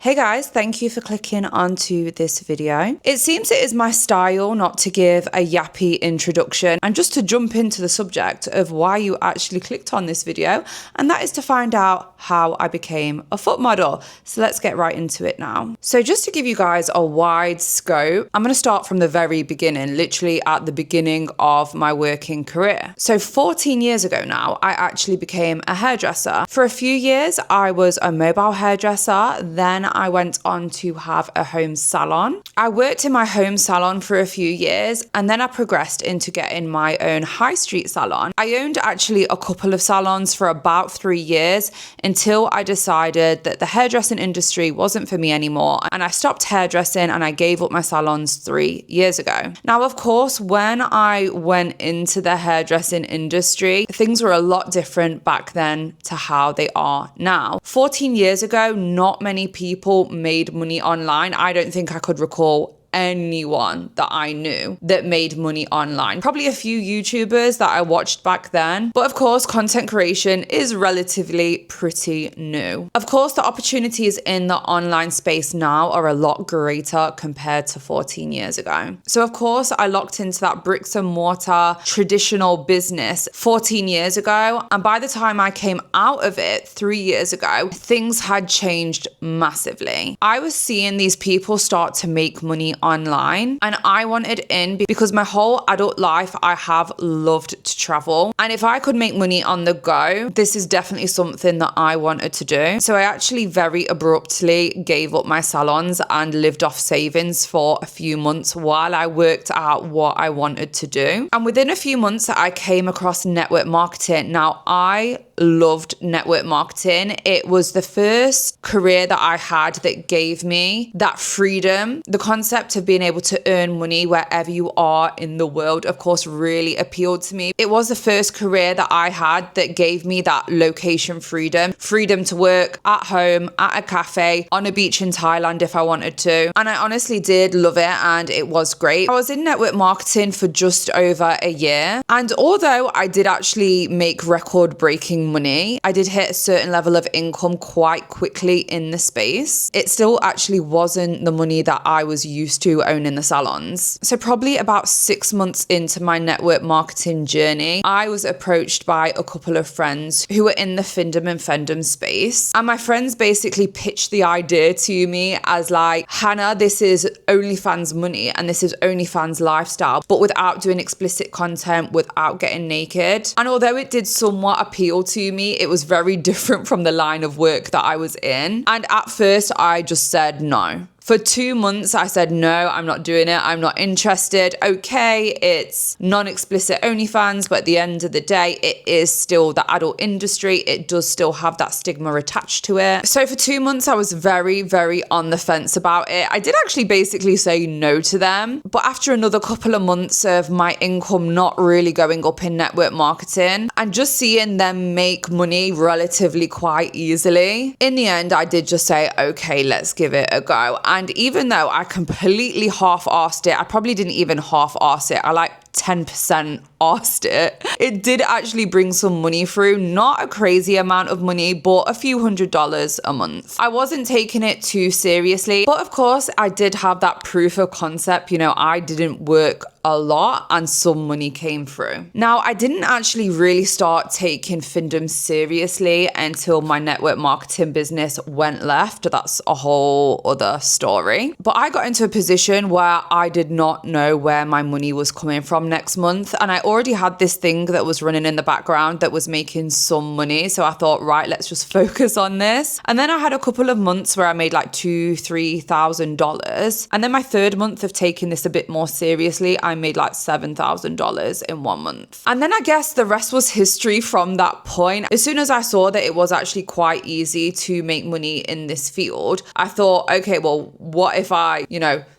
Hey guys, thank you for clicking onto this video. It seems it is my style not to give a yappy introduction and just to jump into the subject of why you actually clicked on this video, and that is to find out how I became a foot model. So let's get right into it now. So just to give you guys a wide scope, I'm going to start from the very beginning, literally at the beginning of my working career. So 14 years ago now, I actually became a hairdresser. For a few years, I was a mobile hairdresser. Then I went on to have a home salon. I worked in my home salon for a few years, and then I progressed into getting my own high street salon. I owned actually a couple of salons for about 3 years until I decided that the hairdressing industry wasn't for me anymore, and I stopped hairdressing and I gave up my salons 3 years ago. Now, of course, when I went into the hairdressing industry, things were a lot different back then to how they are now. 14 years ago, not many people made money online. I don't think I could recall anyone that I knew that made money online. Probably a few YouTubers that I watched back then, but of course content creation is relatively pretty new. Of course, the opportunities in the online space now are a lot greater compared to 14 years ago. So of course I locked into that bricks and mortar traditional business 14 years ago, and by the time I came out of it 3 years ago, things had changed massively. I was seeing these people start to make money online, and I wanted in because my whole adult life I have loved to travel, and if I could make money on the go, this is definitely something that I wanted to do. So I actually very abruptly gave up my salons and lived off savings for a few months while I worked out what I wanted to do. And within a few months I came across network marketing. Now, I loved network marketing. It was the first career that I had that gave me that freedom. The concept of being able to earn money wherever you are in the world, of course, really appealed to me. It was the first career that I had that gave me that location freedom to work at home, at a cafe, on a beach in Thailand if I wanted to. And I honestly did love it, and it was great. I was in network marketing for just over a year, and although I did actually make record-breaking money, I did hit a certain level of income quite quickly in the space. It still actually wasn't the money that I was used to owning the salons. So probably about 6 months into my network marketing journey, I was approached by a couple of friends who were in the findom and findom space. And my friends basically pitched the idea to me as like, Hannah, this is OnlyFans money and this is OnlyFans lifestyle, but without doing explicit content, without getting naked. And although it did somewhat appeal to me, it was very different from the line of work that I was in. And at first I just said no. For 2 months, I said, no, I'm not doing it. I'm not interested. Okay, it's non-explicit OnlyFans, but at the end of the day, it is still the adult industry. It does still have that stigma attached to it. So for 2 months, I was very, very on the fence about it. I did actually basically say no to them. But after another couple of months of my income not really going up in network marketing and just seeing them make money relatively quite easily, in the end, I did just say, okay, let's give it a go. And even though I completely half-arsed it, I probably didn't even half-arse it. I like 10% arsed it. It did actually bring some money through, not a crazy amount of money, but a few $100s a month. I wasn't taking it too seriously, but of course I did have that proof of concept. You know, I didn't work a lot and some money came through. Now, I didn't actually really start taking findom seriously until my network marketing business went left. That's a whole other story. But I got into a position where I did not know where my money was coming from next month, and I already had this thing that was running in the background that was making some money. So I thought, right, let's just focus on this. And then I had a couple of months where I made like $2,000-$3,000, and then my third month of taking this a bit more seriously, I made like $7,000 in 1 month. And then I guess the rest was history from that point. As soon as I saw that it was actually quite easy to make money in this field, I thought, okay, well, what if I,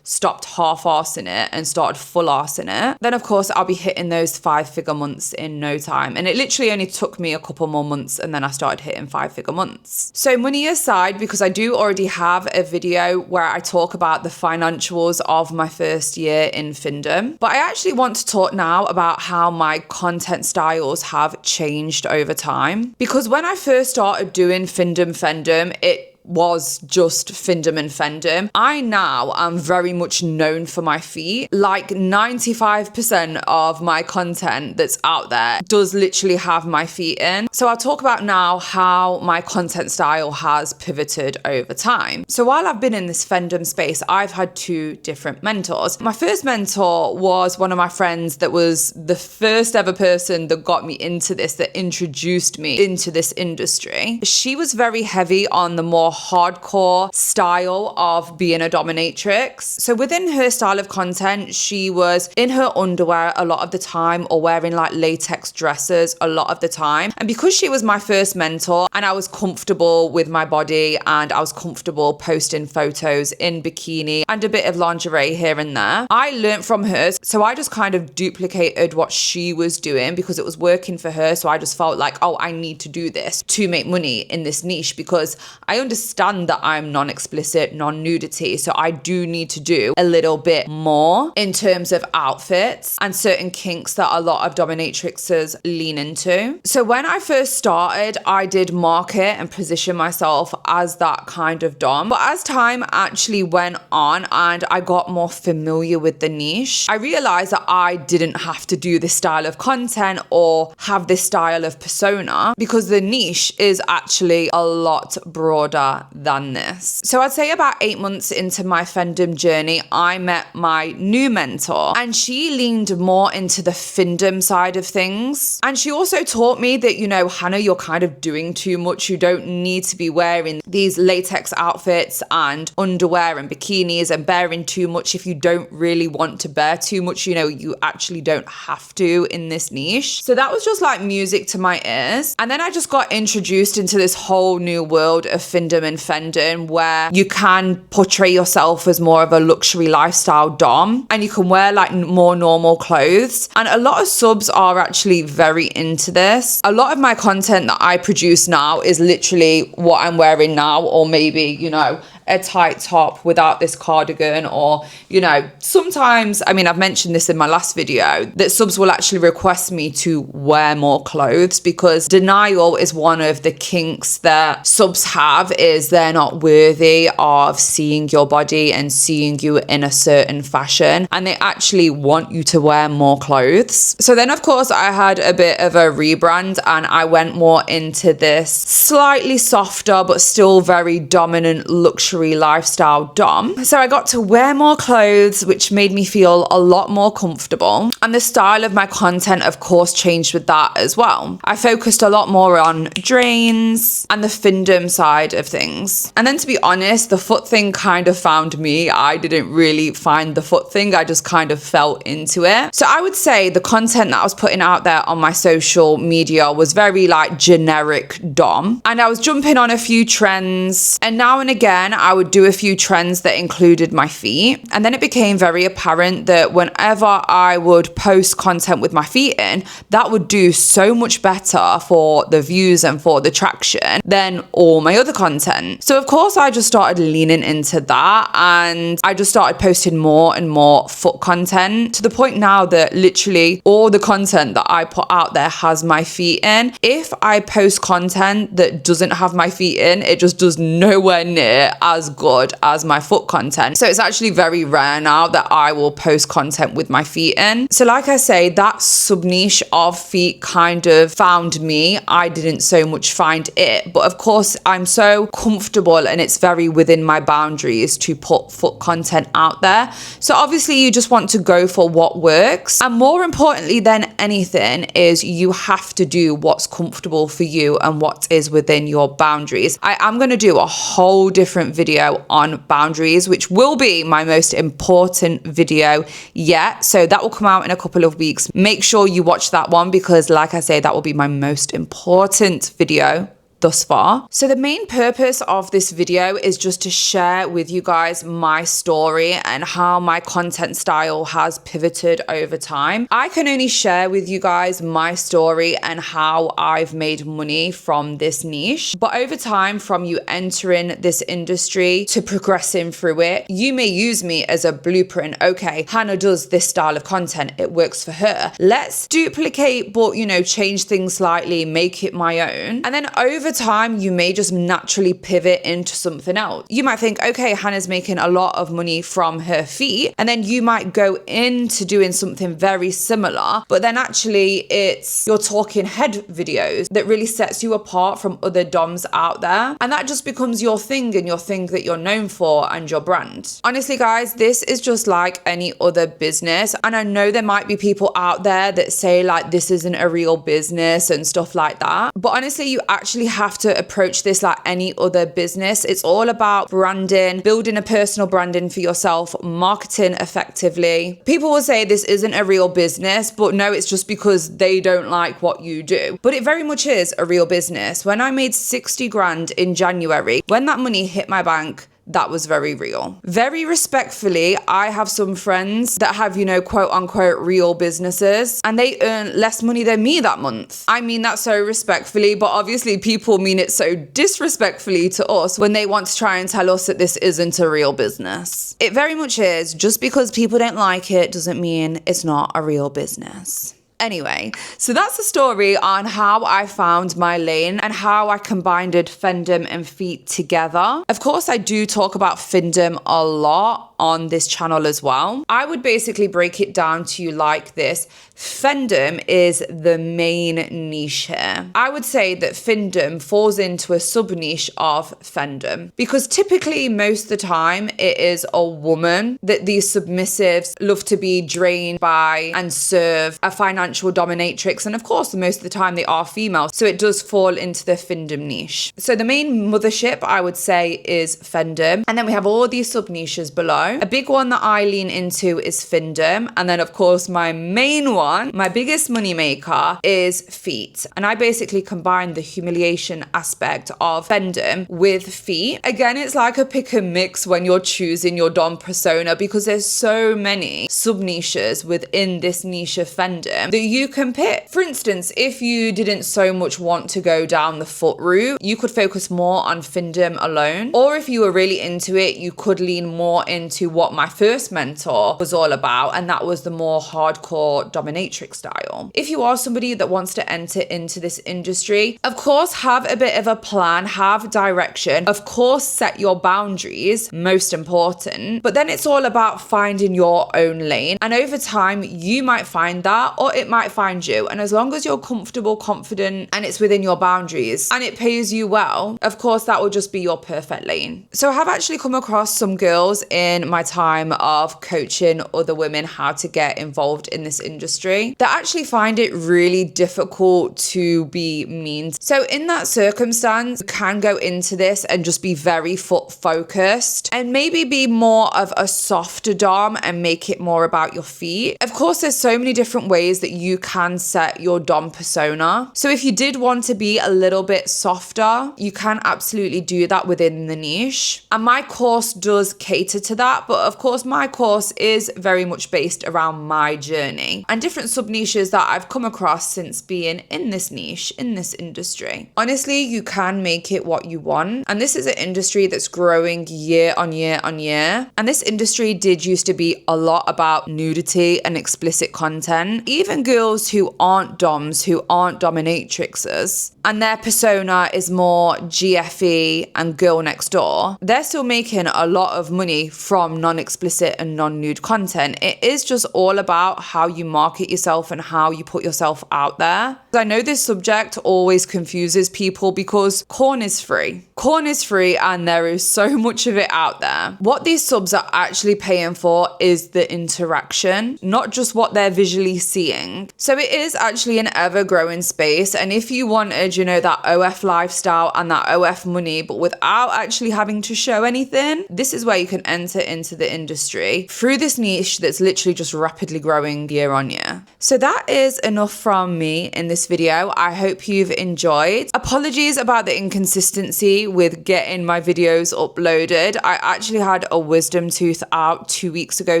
stopped half-arsing it and started full-arsing it? Then of course I'll be hitting those 5-figure months in no time. And it literally only took me a couple more months and then I started hitting 5-figure months. So money aside, because I do already have a video where I talk about the financials of my first year in findom, but I actually want to talk now about how my content styles have changed over time. Because when I first started doing findom, it was just findom and fendom. I now am very much known for my feet. Like 95% of my content that's out there does literally have my feet in. So I'll talk about now how my content style has pivoted over time. So while I've been in this fendom space, I've had two different mentors. My first mentor was one of my friends that was the first ever person that got me into this, that introduced me into this industry. She was very heavy on the more hardcore style of being a dominatrix. So within her style of content, she was in her underwear a lot of the time or wearing like latex dresses a lot of the time. And because she was my first mentor and I was comfortable with my body and I was comfortable posting photos in bikini and a bit of lingerie here and there, I learned from her. So I just kind of duplicated what she was doing because it was working for her. So I just felt like, oh, I need to do this to make money in this niche because I understand that I'm non-explicit, non-nudity. So I do need to do a little bit more in terms of outfits and certain kinks that a lot of dominatrixes lean into. So when I first started, I did market and position myself as that kind of dom. But as time actually went on and I got more familiar with the niche, I realized that I didn't have to do this style of content or have this style of persona because the niche is actually a lot broader than this. So I'd say about 8 months into my fandom journey, I met my new mentor and she leaned more into the findom side of things. And she also taught me that, you know, Hannah, you're kind of doing too much. You don't need to be wearing these latex outfits and underwear and bikinis and bearing too much if you don't really want to bear too much. You know, you actually don't have to in this niche. So that was just like music to my ears. And then I just got introduced into this whole new world of findom and fendom where you can portray yourself as more of a luxury lifestyle dom and you can wear like more normal clothes. And a lot of subs are actually very into this. A lot of my content that I produce now is literally what I'm wearing now, or maybe, you know, a tight top without this cardigan, or, you know, sometimes, I mean, I've mentioned this in my last video, that subs will actually request me to wear more clothes because denial is one of the kinks that subs have, is they're not worthy of seeing your body and seeing you in a certain fashion, and they actually want you to wear more clothes. So then of course I had a bit of a rebrand and I went more into this slightly softer but still very dominant luxury lifestyle dom. So I got to wear more clothes, which made me feel a lot more comfortable. And the style of my content, of course, changed with that as well. I focused a lot more on drains and the findom side of things. And then to be honest, the foot thing kind of found me. I didn't really find the foot thing. I just kind of fell into it. So I would say the content that I was putting out there on my social media was very like generic dom. And I was jumping on a few trends. And now and again, I would do a few trends that included my feet. And then it became very apparent that whenever I would post content with my feet in, that would do so much better for the views and for the traction than all my other content. So of course I just started leaning into that and I just started posting more and more foot content to the point now that literally all the content that I put out there has my feet in. If I post content that doesn't have my feet in, it just does nowhere near as good as my foot content. So it's actually very rare now that I will post content with my feet in. So like I say, that sub niche of feet kind of found me. I didn't so much find it, but of course I'm so comfortable and it's very within my boundaries to put foot content out there. So obviously you just want to go for what works, and more importantly than anything is you have to do what's comfortable for you and what is within your boundaries. I am going to do a whole different video on boundaries, which will be my most important video yet. So that will come out in a couple of weeks. Make sure you watch that one because like I say, that will be my most important video thus far. So the main purpose of this video is just to share with you guys my story and how my content style has pivoted over time. I can only share with you guys my story and how I've made money from this niche. But over time, from you entering this industry to progressing through it, you may use me as a blueprint. Okay, Hannah does this style of content. It works for her. Let's duplicate, but change things slightly, make it my own. And then over over time, you may just naturally pivot into something else. You might think, okay, Hannah's making a lot of money from her feet, and then you might go into doing something very similar, but then actually it's your talking head videos that really sets you apart from other DOMs out there, and that just becomes your thing and your thing that you're known for and your brand. Honestly, guys, this is just like any other business, and I know there might be people out there that say like this isn't a real business and stuff like that, but honestly, you actually have to approach this like any other business. It's all about branding, building a personal branding for yourself, marketing effectively. People will say this isn't a real business, but no, it's just because they don't like what you do. But it very much is a real business. When I made 60 grand in January, when that money hit my bank, that was very real. Very respectfully, I have some friends that have, you know, quote unquote real businesses, and they earn less money than me that month. I mean that so respectfully, but obviously people mean it so disrespectfully to us when they want to try and tell us that this isn't a real business. It very much is. Just because people don't like it doesn't mean it's not a real business. Anyway, so that's the story on how I found my lane and how I combined findom and feet together. Of course, I do talk about findom a lot on this channel as well. I would basically break it down to you like this. Findom is the main niche here. I would say that findom falls into a sub niche of findom because typically most of the time it is a woman that these submissives love to be drained by and serve a financial dominatrix. And of course, most of the time they are female. So it does fall into the findom niche. So the main mothership I would say is findom. And then we have all these sub niches below. A big one that I lean into is findom. And then of course my main one, my biggest money maker is feet. And I basically combine the humiliation aspect of findom with feet. Again, it's like a pick and mix when you're choosing your dom persona because there's so many sub niches within this niche of findom that you can pick. For instance, if you didn't so much want to go down the foot route, you could focus more on findom alone. Or if you were really into it, you could lean more into what my first mentor was all about, and that was the more hardcore dominatrix style. If you are somebody that wants to enter into this industry, of course, have a bit of a plan, have direction, of course, set your boundaries, most important, but then it's all about finding your own lane. And over time, you might find that, or it might find you. And as long as you're comfortable, confident, and it's within your boundaries and it pays you well, of course, that will just be your perfect lane. So I have actually come across some girls in my time of coaching other women how to get involved in this industry that actually find it really difficult to be mean. So in that circumstance, you can go into this and just be very foot focused and maybe be more of a softer dom and make it more about your feet. Of course, there's so many different ways that you can set your dom persona. So if you did want to be a little bit softer, you can absolutely do that within the niche. And my course does cater to that. But of course, my course is very much based around my journey and different sub niches that I've come across since being in this niche, in this industry. Honestly, you can make it what you want. And this is an industry that's growing year on year on year. And this industry did used to be a lot about nudity and explicit content. Even girls who aren't doms, who aren't dominatrixes, and their persona is more GFE and girl next door, they're still making a lot of money from non-explicit and non-nude content. It is just all about how you market yourself and how you put yourself out there. I know this subject always confuses people because corn is free. Corn is free and there is so much of it out there. What these subs are actually paying for is the interaction, not just what they're visually seeing. So it is actually an ever-growing space. And if you wanted, you know, that OF lifestyle and that OF money, but without actually having to show anything, this is where you can enter into the industry through this niche that's literally just rapidly growing year on year. So that is enough from me in this video. I hope you've enjoyed. Apologies about the inconsistency with getting my videos uploaded. I actually had a wisdom tooth out 2 weeks ago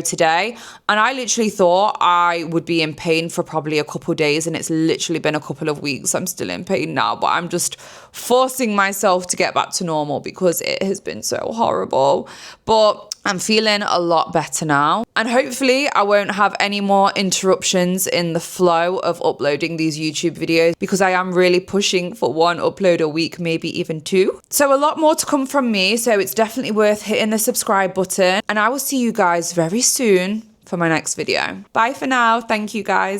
today, and I literally thought I would be in pain for probably a couple of days, and it's literally been a couple of weeks. I'm still in pain now, but I'm just forcing myself to get back to normal because it has been so horrible. But I'm feeling a lot better now, and hopefully I won't have any more interruptions in the flow of uploading these YouTube videos, because I am really pushing for 1 upload a week, maybe even 2. So a lot more to come from me, so it's definitely worth hitting the subscribe button, and I will see you guys very soon for my next video. Bye for now. Thank you guys.